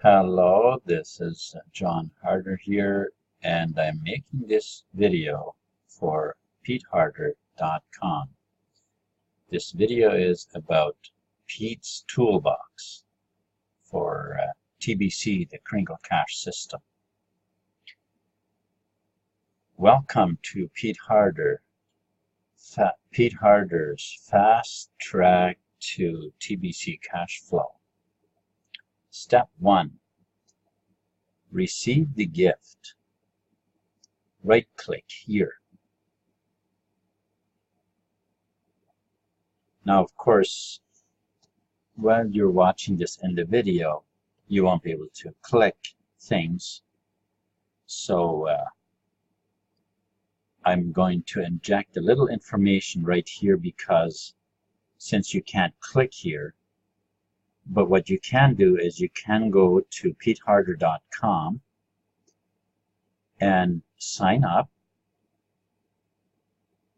Hello, this is John Harder here, and I'm making this video for peteharder.com. This video is about Pete's Toolbox for TBC, the Tringle cache system. Welcome to Pete Harder's fast track to TBC cache flow. Step 1. Receive the gift. Right-click here. Now, of course, while you're watching this in the video, you won't be able to click things. So I'm going to inject a little information right here because since you can't click here, but what you can do is you can go to peteharder.com and sign up,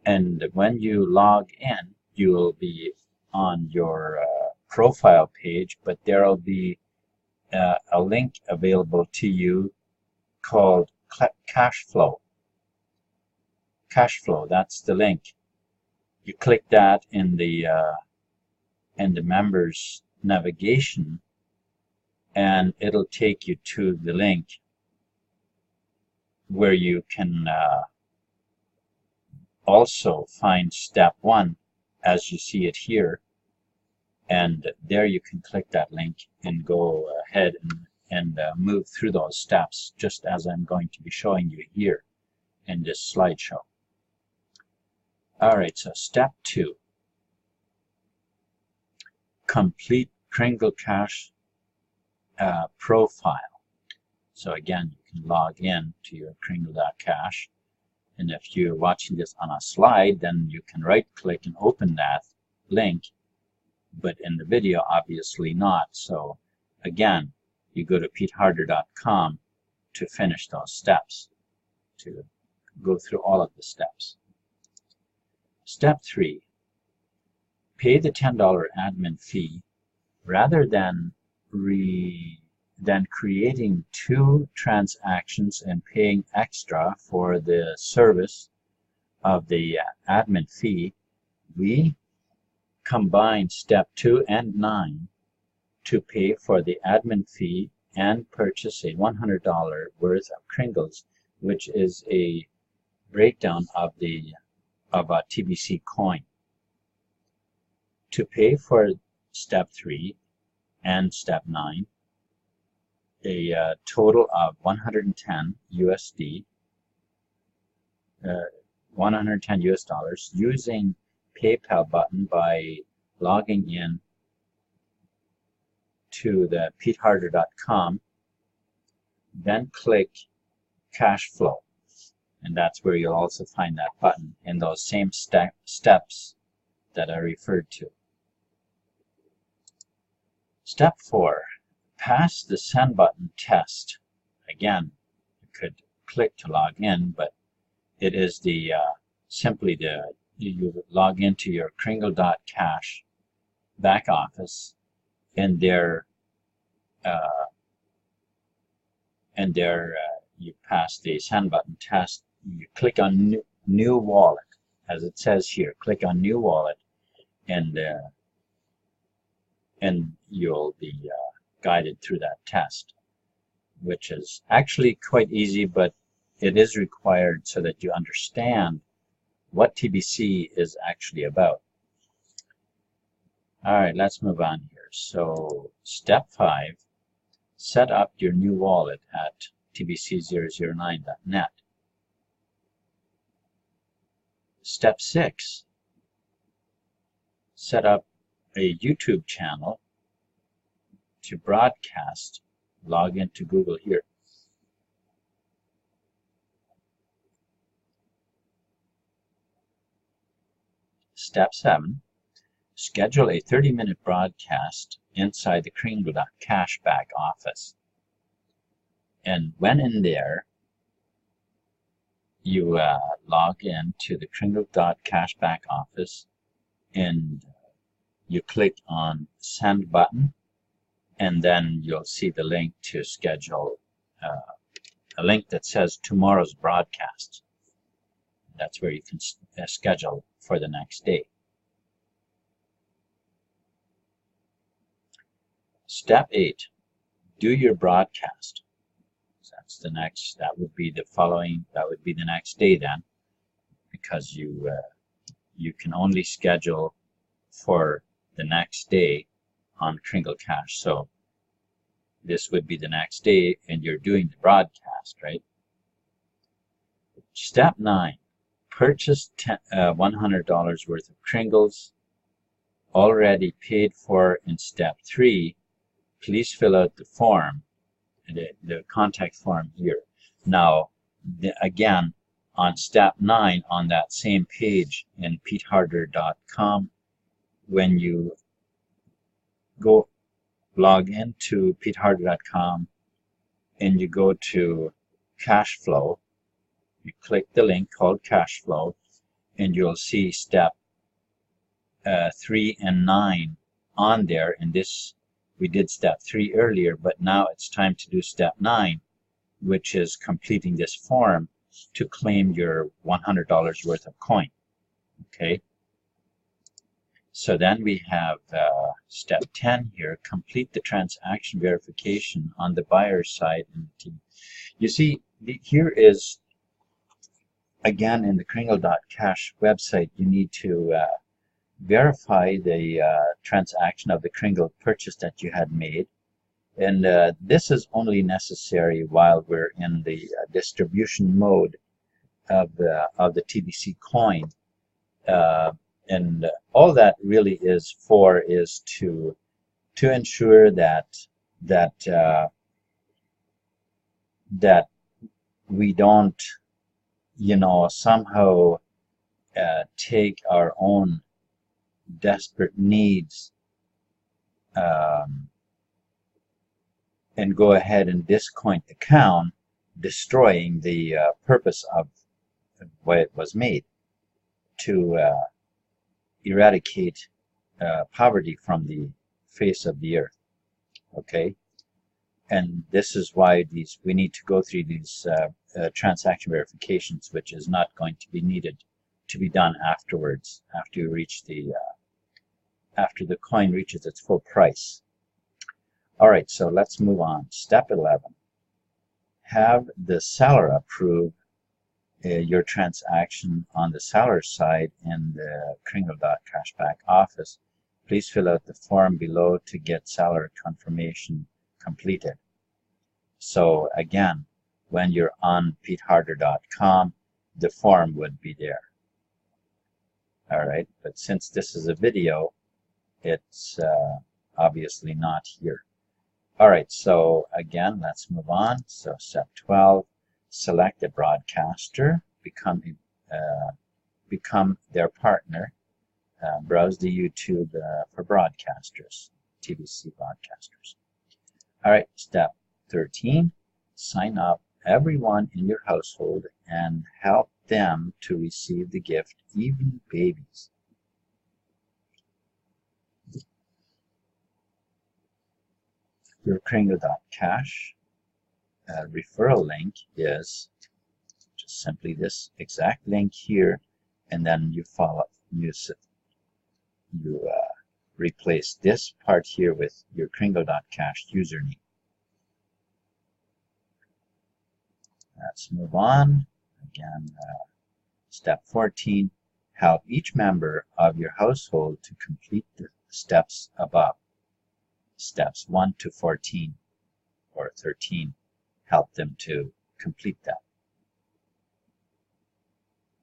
and when you log in, you will be on your profile page, but there will be a link available to you called cache flow. Cache flow, that's the link. You click that in the members navigation, and it'll take you to the link where you can also find step 1 as you see it here, and there you can click that link and go ahead and move through those steps just as I'm going to be showing you here in this slideshow. Alright, so step 2. Complete Tringle cache profile. So again, you can log in to your Tringle.cache, and if you're watching this on a slide, then you can right-click and open that link, but in the video, obviously not. So again, you go to peteharder.com to finish those steps, to go through all of the steps. Step 3. Pay the $10 admin fee rather than creating 2 transactions and paying extra for the service of the admin fee. We combine step 2 and 9 to pay for the admin fee and purchase a $100 worth of Tringles, which is a breakdown of a TBC coin. To pay for step 3 and step 9, a total of 110 USD, $110 using PayPal button by logging in to the peteharder.com, then click cache flow, and that's where you'll also find that button in those same steps that I referred to. Step 4. Pass the send button test. Again, you could click to log in, but it is the simply you log into your Tringle.cache back office, and there you pass the send button test. You click on new wallet, as it says here. Click on new wallet, and you'll be guided through that test, which is actually quite easy, but it is required so that you understand what TBC is actually about. Alright, let's move on here. So step 5, set up your new wallet at tbc009.net. Step 6, set up a YouTube channel to broadcast. Log into Google here. Step 7, schedule a 30-minute broadcast inside the Tringle.cache back office. And when in there, you log in to the Tringle.cache back office, and you click on send button, and then you'll see the link to schedule a link that says tomorrow's broadcast. That's where you can schedule for the next day. Step 8, do your broadcast. So that's the next, that would be the following, that would be the next day then, because you can only schedule for the next day on Tringle Cache. So this would be the next day and you're doing the broadcast, right? Step 9, purchase $100 worth of Tringles already paid for in step 3. Please fill out the form, the contact form here. Now, again, on step 9 on that same page in peteharder.com, when you go log into peteharder.com and you go to cash flow, you click the link called cash flow and you'll see step 3 and 9 on there. And this, we did step 3 earlier, but now it's time to do step 9, which is completing this form to claim your $100 worth of coin. Okay, so then we have step 10 here, complete the transaction verification on the buyer side in the team. You see, here is, again, in the Tringle.cache website, you need to verify the transaction of the Tringle purchase that you had made. And this is only necessary while we're in the distribution mode of the TBC coin. And all that really is for is to ensure that we don't, you know, somehow take our own desperate needs and go ahead and discoin the count, destroying the purpose of why it was made, to eradicate poverty from the face of the earth. Okay, and this is why we need to go through these transaction verifications, which is not going to be needed to be done afterwards, after you reach the after the coin reaches its full price. All right, so let's move on. Step 11, have the seller approve your transaction on the seller side in the Tringle.cache back office. Please fill out the form below to get seller confirmation completed. So again, when you're on peteharder.com, the form would be there. All right, but since this is a video, it's obviously not here. All right, so again, let's move on. So step 12, select a broadcaster, become their partner, browse the YouTube for broadcasters, TBC broadcasters. All right, step 13, sign up everyone in your household and help them to receive the gift, even babies. Your Tringle.cache referral link is just simply this exact link here, and then you replace this part here with your Tringle.cache username. Let's move on. Again, step 14, help each member of your household to complete the steps above. Steps 1 to 14 or 13, help them to complete that.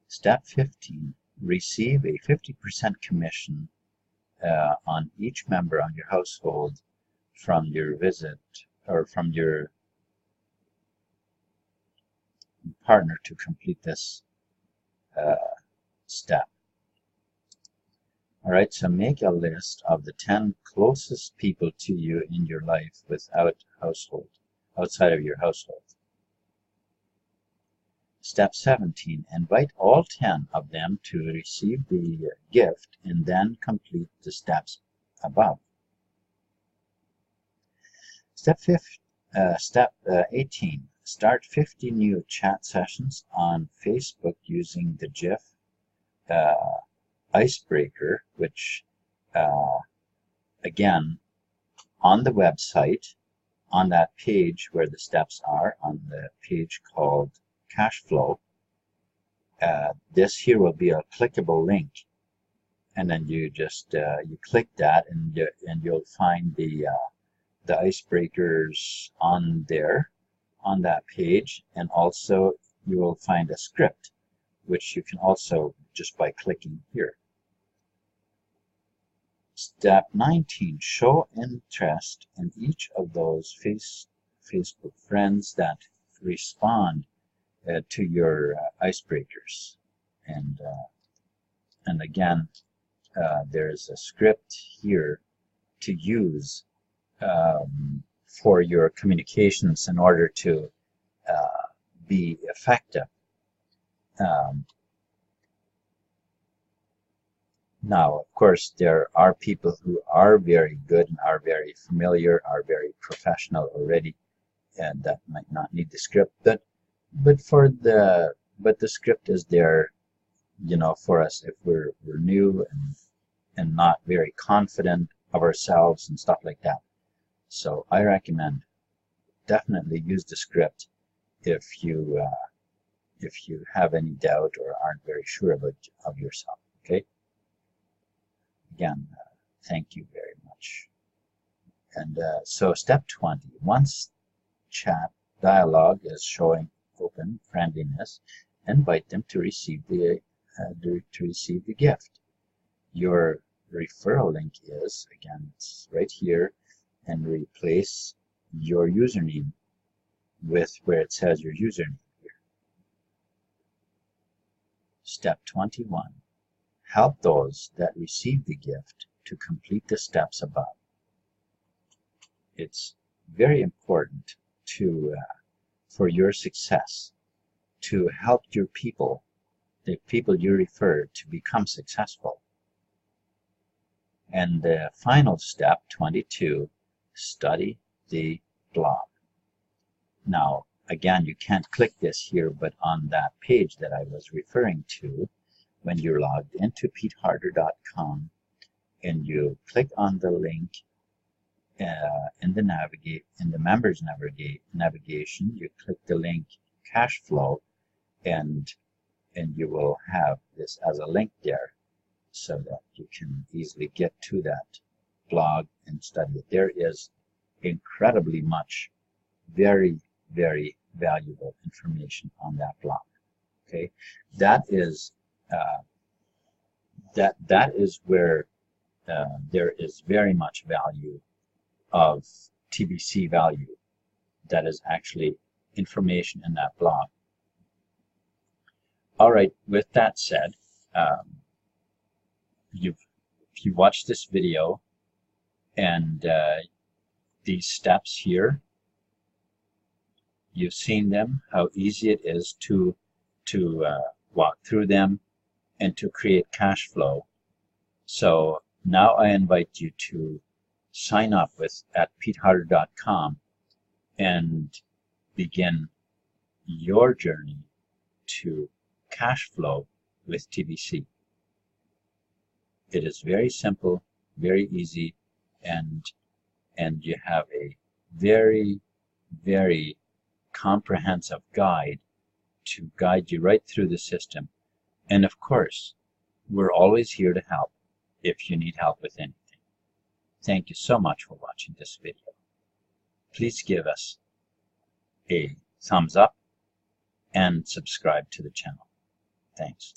Step 15, receive a 50% commission on each member of your household from your visit or from your partner to complete this step. All right, so make a list of the 10 closest people to you in your life outside of your household. Step 17, invite all 10 of them to receive the gift and then complete the steps above. Step 18. Start 50 new chat sessions on Facebook using the GIF icebreaker, which again, on the website, on that page where the steps are, on the page called Cash Flow, this here will be a clickable link, and then you just you click that, and you'll find the icebreakers on there, on that page, and also you will find a script, which you can also just by clicking here. Step 19. Show interest in each of those Facebook friends that respond to your icebreakers. And again, there's a script here to use for your communications in order to be effective. Now, of course, there are people who are very good and are very familiar, are very professional already, and that might not need the script. But the script is there, you know, for us if we're new and not very confident of ourselves and stuff like that. So I recommend definitely use the script if you have any doubt or aren't very sure of yourself. Okay. Again, thank you very much. And so step 20, once chat dialogue is showing open friendliness, invite them to receive the gift. Your referral link is, again, it's right here, and replace your username with where it says your username here. Step 21. Help those that receive the gift to complete the steps above. It's very important for your success to help your people, the people you refer, to become successful. And the final step, 22, study the blog. Now, again, you can't click this here, but on that page that I was referring to, when you're logged into peteharder.com and you click on the link in the members navigation, you click the link Cash Flow, and you will have this as a link there so that you can easily get to that blog and study it. There is incredibly much very, very valuable information on that blog. Okay, that is where there is very much value of TBC value. That is actually information in that blog. All right, with that said, if you watch this video and these steps here, you've seen them, how easy it is to walk through them and to create cash flow. So now I invite you to sign up at peteharder.com and begin your journey to cash flow with TBC. It is very simple, very easy, and you have a very, very comprehensive guide to guide you right through the system. And of course, we're always here to help if you need help with anything. Thank you so much for watching this video. Please give us a thumbs up and subscribe to the channel. Thanks.